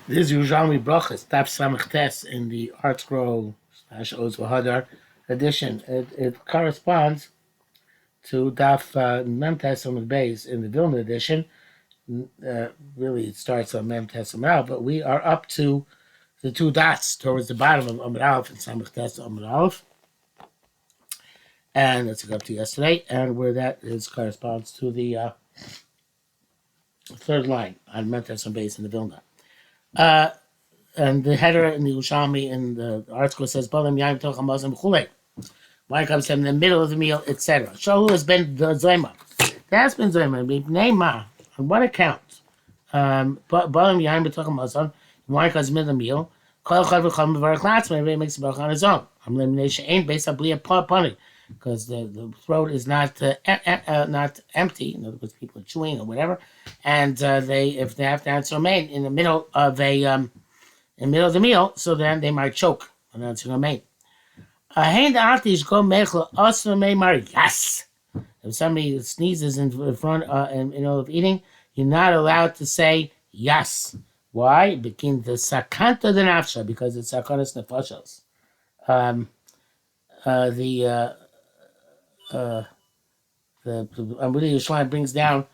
This is Yerushalmi Berachos, Daf Samach Tes in the Art Scroll / Oz V'Hadar edition. It corresponds to Daf Mem Tes Amud Beis in the Vilna edition. Really, it starts on Mem Tes Amud Aleph, but we are up to the two dots towards the bottom of Amud Aleph and Samach Tes Amud Aleph, and that's up to yesterday, and where that is corresponds to the third line on Mem Tes Amud Beis in the Vilna. And the header in the Yerushalmi in the article says, "Balam Yaim Tocham Mazim Chulei." Wine comes in the middle of the meal, etc. Shahu has been the Zayma. There has been Zayma. Name Ma. On what account? Balam Yaim Tocham Mazim. Wine comes in the middle of the meal. Kol Chad V'Cham V'Varach Latzman. Everybody makes a bracha on his own. Elimination ain't based on Blia Pony, because the throat is not empty. In other words, people are chewing or whatever, and if they have to answer a main in the middle of in the middle of the meal, so then they might choke on answering a main. Yes. If somebody sneezes in front in the middle of eating, you're not allowed to say yes. Why? Begin the sakanta de nafsha, because it's sakanas nefashos. The Amudi Yerushalmi brings down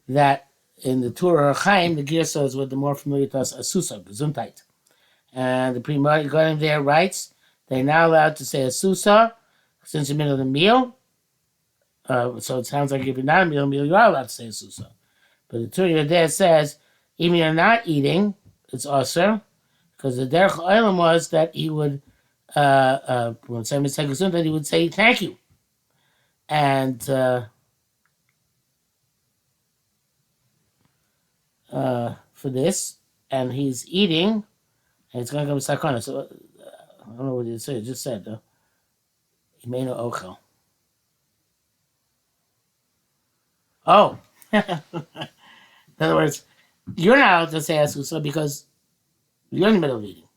that in the Torah Chaim, the Girsa is what the more familiar to us, Asusa, Gesundheit. And the Pri Megadim there writes, they're not allowed to say a susa since the middle of the meal. So it sounds like if you're not in the middle of the meal, you are allowed to say a susa. But the Torah there says, even if you're not eating, it's also because the derech olam was that he would, when somebody said that he would say thank you. And for this, and he's eating, and it's going to come sakana. So I don't know what it said. It just said, Imeno Ochel. Oh. In other words, you're not allowed to say Asusa because you're in the middle of eating.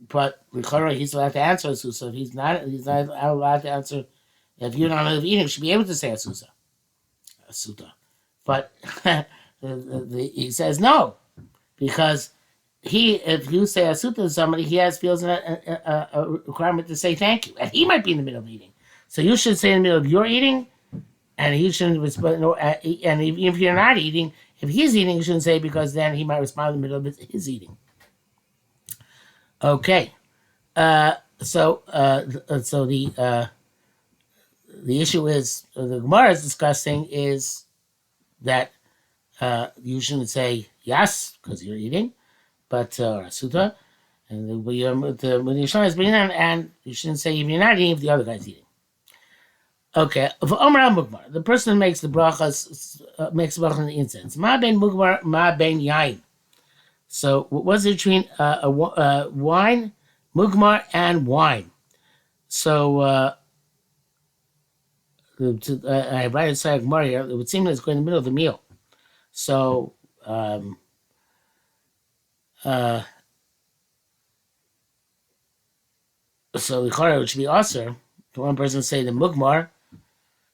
But he's allowed to answer Asusa. He's not allowed to answer. If you're not in the middle of eating, you should be able to say Asusa. Asuta. But he says no, because if you say Asuta to somebody, he feels a requirement to say thank you. And he might be in the middle of eating. So you should say in the middle of your eating, and he shouldn't respond. And if you're not eating, if he's eating, you shouldn't say, because then he might respond in the middle of his eating. Okay, so the issue is the Gemara is discussing is that you shouldn't say yes because you're eating, but Rasuta, and the Yerushalmi is bringing in, and you shouldn't say if you're not eating if the other guy's eating. Okay, the person who makes the brachas makes the bracha in the incense. Ma ben mugmar, ma ben yain. So, what's it between wine, mugmar, and wine? So, I write inside Gemara here. It would seem that it's going in the middle of the meal. So, so the it should be aser. The one person say the mugmar,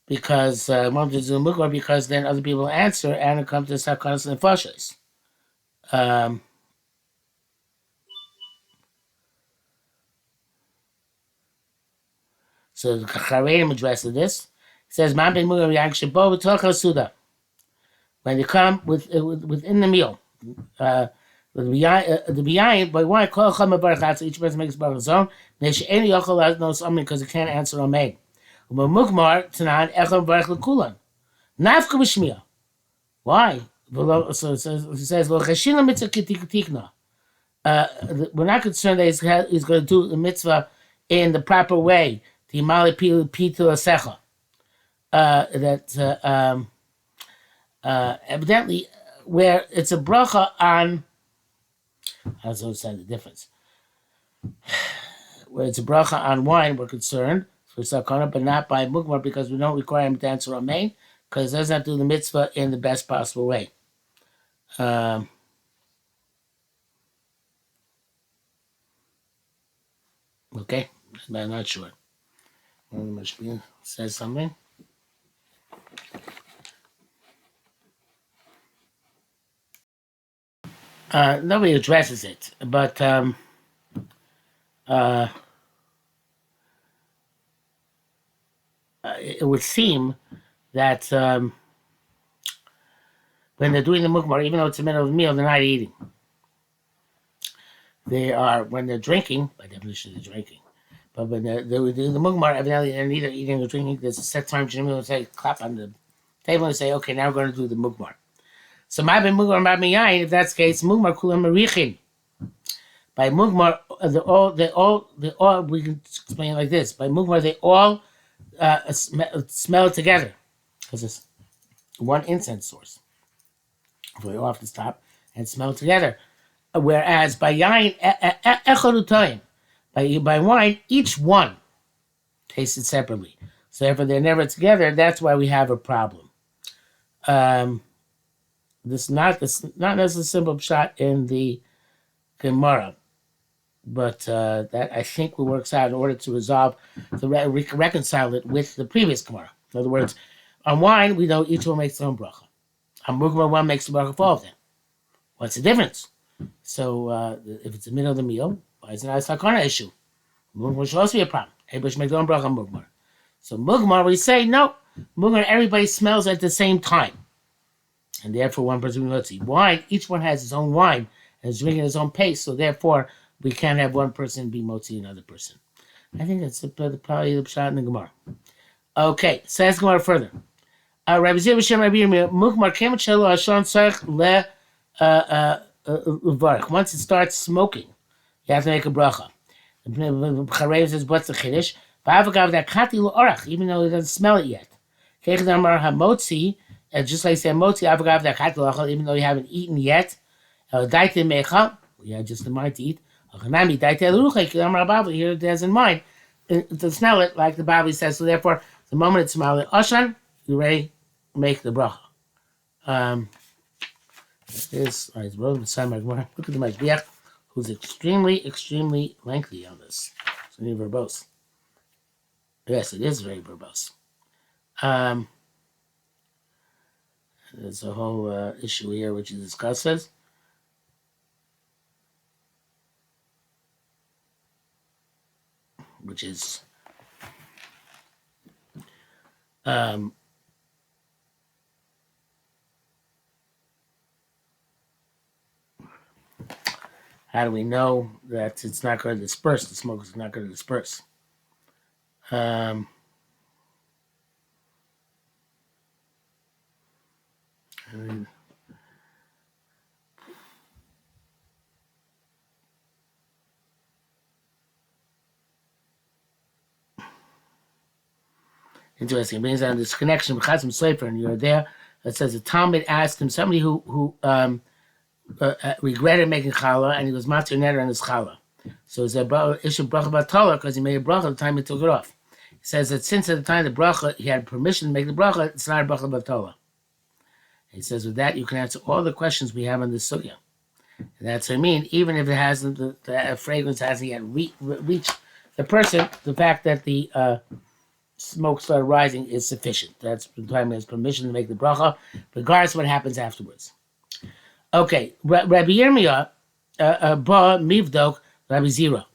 because one to do mugmar, because then other people answer and it comes to sakanas and nefashos. So the Charedim addresses this. It says, "Man ben mugmar yank shabo v'tochel suda." When they come within the meal, the behind by one call chama barachat. Each person makes bar his own. Nesh any yochel has no something because it can't answer on main. But mugmar tanan echel barach lekulan. Nafka b'shmiya. Why? So it says, "Well, cheshina mitzvah kitikna." We're not concerned that he's going to do the mitzvah in the proper way. Timali pitu asecha. That evidently, where it's a bracha on, I was understand the difference. Where it's a bracha on wine, we're concerned for sakana, but not by mugmar, because we don't require him to answer on main, because it does not do the mitzvah in the best possible way. Okay, I'm not sure. Mashpia says something. Nobody addresses it, but uh, it would seem that when they're doing the mukmar, even though it's the middle of the meal, they're not eating. They are, when they're drinking, by definition, they're drinking. But when they're doing the mukmar, evidently they're neither eating or drinking. There's a set time. Jimmy will say, clap on the table and say, okay, now we're going to do the mukmar. So my ben mugmar my yain, if that's the case, mugmar kulam marichin. By mugmar, they all we can explain it like this. By mugmar, they all smell it together because it's one incense source. So they all have to stop and smell it together. Whereas by yain echad by wine, each one tasted separately. So therefore, they're never together. That's why we have a problem. This not as a simple shot in the Gemara, but that I think works out in order to resolve reconcile it with the previous Gemara. In other words, on wine we know each one makes their own bracha. On mukmar, one makes the bracha for all of them. What's the difference? So if it's the middle of the meal, why is it not a sakana issue? Mukmar should also be a problem. Everybody should make their own bracha on mukmar. So mukmar, we say no. Mukmar, everybody smells at the same time. And therefore, one person will see wine. Each one has his own wine and is drinking his own pace. So therefore, we can't have one person be motzi another person. I think that's probably the shot in the Gemara. Okay, says Gemara further. Rabbi Zir B'Shem Rabbi Yirmiyah Mukmar Kemet Shelo Hashon Tzarich Le Once it starts smoking, you have to make a bracha. Charev says, "What's the chiddush?" V'avagav that kati l'orach, even though it doesn't smell it yet. Keiched Amar Hamotzi. Just like say motzi avagav that even though you haven't eaten yet, daite mecha, you had just the mind to eat. Here it has in mind to smell it, like the Bible says. So therefore, the moment it smells it, Oshan, you ready make the bracha. This is look at the Mashgiach, who's extremely lengthy on this. It's very verbose. Yes, it is very verbose. There's a whole issue here which he discusses. Which is how do we know that it's not going to disperse? The smoke is not going to disperse. Interesting. It brings down this connection with Chazim Sefer, and you're there. It says the Talmud asked him, somebody who regretted making challah, and he was matzir neder on his challah. So it's a issue bracha batola because he made a bracha at the time he took it off. He says that since at the time the bracha, he had permission to make the bracha, it's not a bracha batola. He says with that you can answer all the questions we have on this sugya. And that's what I mean. Even if it hasn't, the fragrance hasn't yet reached the person, the fact that the smoke started rising is sufficient. That's the time he has permission to make the bracha, regardless of what happens afterwards. Okay, Rabbi Yirmiyah, ba mivdok Rabbi Zira.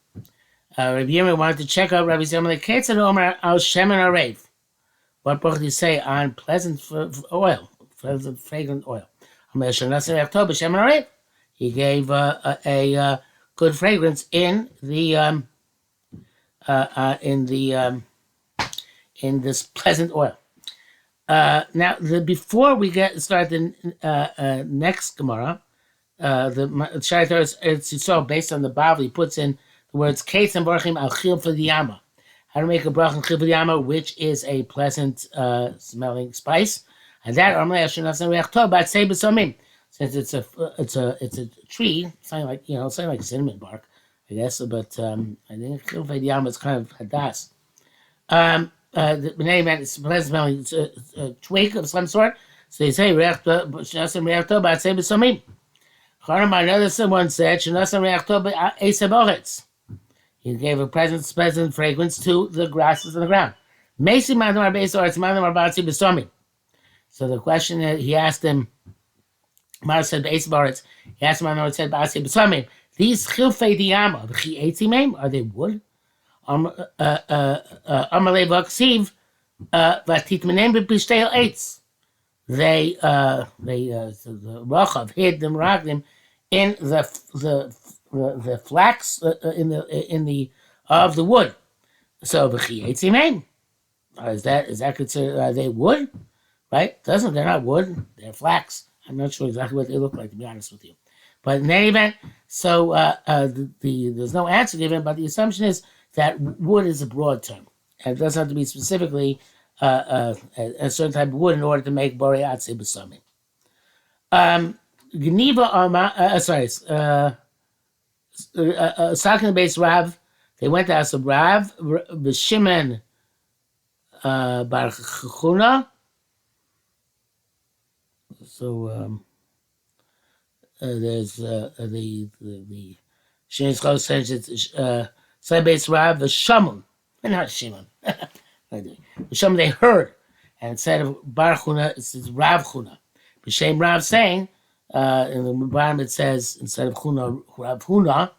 Rabbi Yirmiyah wanted to check out Rabbi Zira. Like, Ketzad Omer al shemen arev. What bracha do you say on pleasant oil, pleasant fragrant oil? He gave a good fragrance in this pleasant oil. Now, before we get started the next Gemara, the Shaitar is so based on the Bible, he puts in the words "Keitz and Barachim al Chil Fadiyama." How to make a bracha on Chil Fadiyama, which is a pleasant smelling spice, and that since it's a tree, something like cinnamon bark, I guess. But I think Chil Fadiyama is kind of hadas. The name is pleasant smelling twig of some sort. So they say another someone said he gave a pleasant fragrance to the grasses on the ground. So the question that he asked him, Mar said Beis Baritz. He asked him, I said, Ba'aseh B'samim. These chilfei diyama, v'chi etzimim, are they wood? Amalei v'aksiv, v'titmenem b'pishtei eitz. The Rachav hid the Meraglim in the flax in the of the wood. So v'chi etzimim. Is that considered? Are they wood? Right? They're not wood. They're flax. I'm not sure exactly what they look like, to be honest with you. But in any event, so there's no answer given, but the assumption is that wood is a broad term. And it doesn't have to be specifically a certain type of wood in order to make borei atze b'samim. Geniva Sakin base Rav, they went to ask Rav, B'Shimon Bar Chuna. So there's the Shimon Chos says it's Base Rav Shamun, not Shimon. Shamun they heard, and instead of Bar Chuna, it says Rav Chuna. B'Shem Rav saying in the bottom it says instead of Chuna Rav Chuna.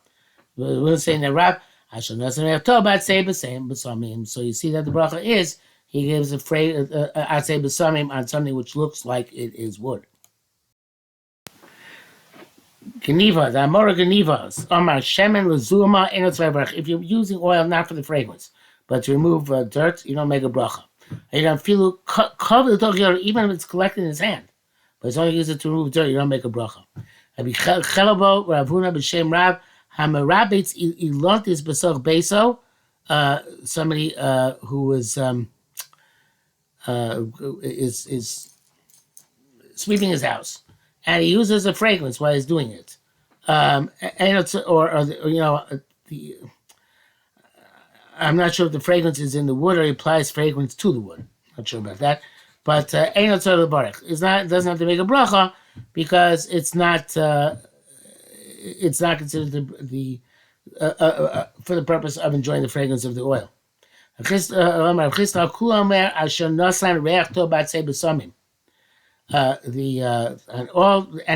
We're saying that Rav Asher Nasan Rav Tobat say b'samim. So you see that the bracha is he gives a phrase Atzei b'samim on something which looks like it is wood. Geniva, the Amora Genivas, Omar Shemen Lazuma Enotzvaybrach. If you're using oil not for the fragrance, but to remove dirt, you don't make a bracha. You don't feel cover the dog even if it's collected in his hand, but it's only used to remove dirt. You don't make a bracha. Chelabo Ravuna b'Shem Rav Hamarabitz Ilontis B'Soch Beso. Somebody who is sweeping his house, and he uses a fragrance while he's doing it. And it's, I'm not sure if the fragrance is in the wood or he applies fragrance to the wood. Not sure about that. But Einot Tzor L'Barech. It doesn't have to make a bracha because it's not considered for the purpose of enjoying the fragrance of the oil. And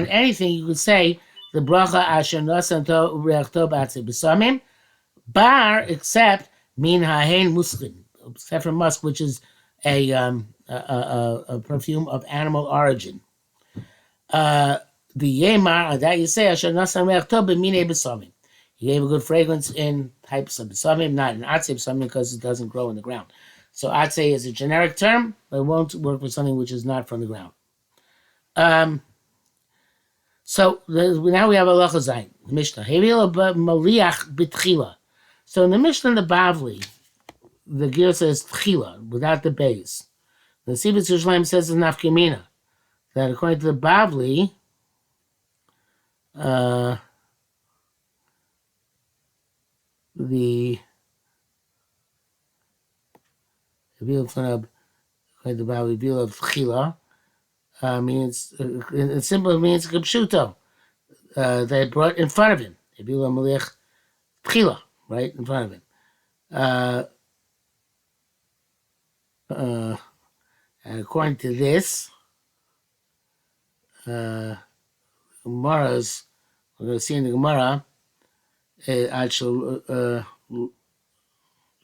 anything you could say the bracha asher nasanto reachto b'atzei b'samim bar except min hahen muskin, except for musk, which is a perfume of animal origin. The yemar that you say asher nasan reachto b'minei b'samim. He gave a good fragrance in types of b'samim, not in atzei b'samim because it doesn't grow in the ground. So atzei is a generic term, but it won't work with something which is not from the ground. So now we have a Zayin, the Mishnah. Maliach b'tchila. So in the Mishnah and the Bavli, the Ger says tchila without the base. The Sibitz Yerushalmi says in Nafkamina that according to the Bavli, the Vila of tchila means it simply means kipshuto. They brought in front of him. Vila Maliach tchila, right in front of him. And according to this, Gemara's, we're going to see in the Gemara, at Shalom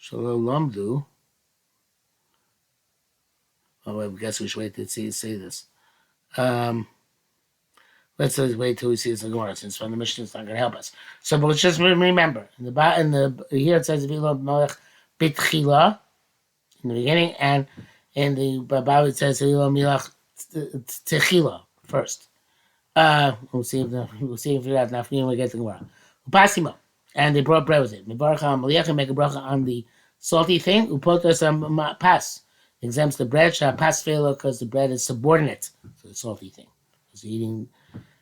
Lamdu. Oh, I guess we should wait to say this. Let's wait till we see this in the Gemara, since from the Mishnah it's not going to help us. So, but let's just remember in the here it says Vila Malach Bitchila in the beginning, and in the Bible it says Vila Milach Techila first. We'll see if that now we get the Gemara. Upasimo, and they brought bread with it. Mevarach Maliach make a bracha on the salty thing. Upotas pas exempts the bread. Pas fela because the bread is subordinate to the salty thing. Because eating.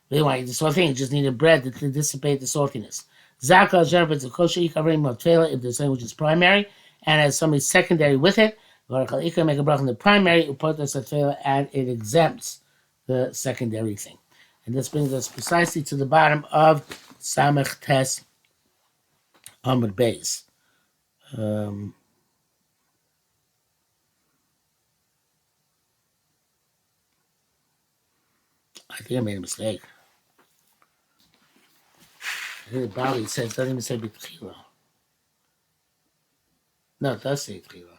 They want to eat the salty thing. You just need a bread to dissipate the saltiness. Zaka Jervitz a kosher covering motvela if there's something which is primary and has something secondary with it. Make a bracha on the primary. Upotas fela and it exempts the secondary thing. And this brings us precisely to the bottom of Samech Tes Amud Beis. I think I made a mistake. I think the Bali says doesn't even say B'tchila. No, it does say Tchila.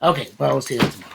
Okay, well, we'll see that tomorrow.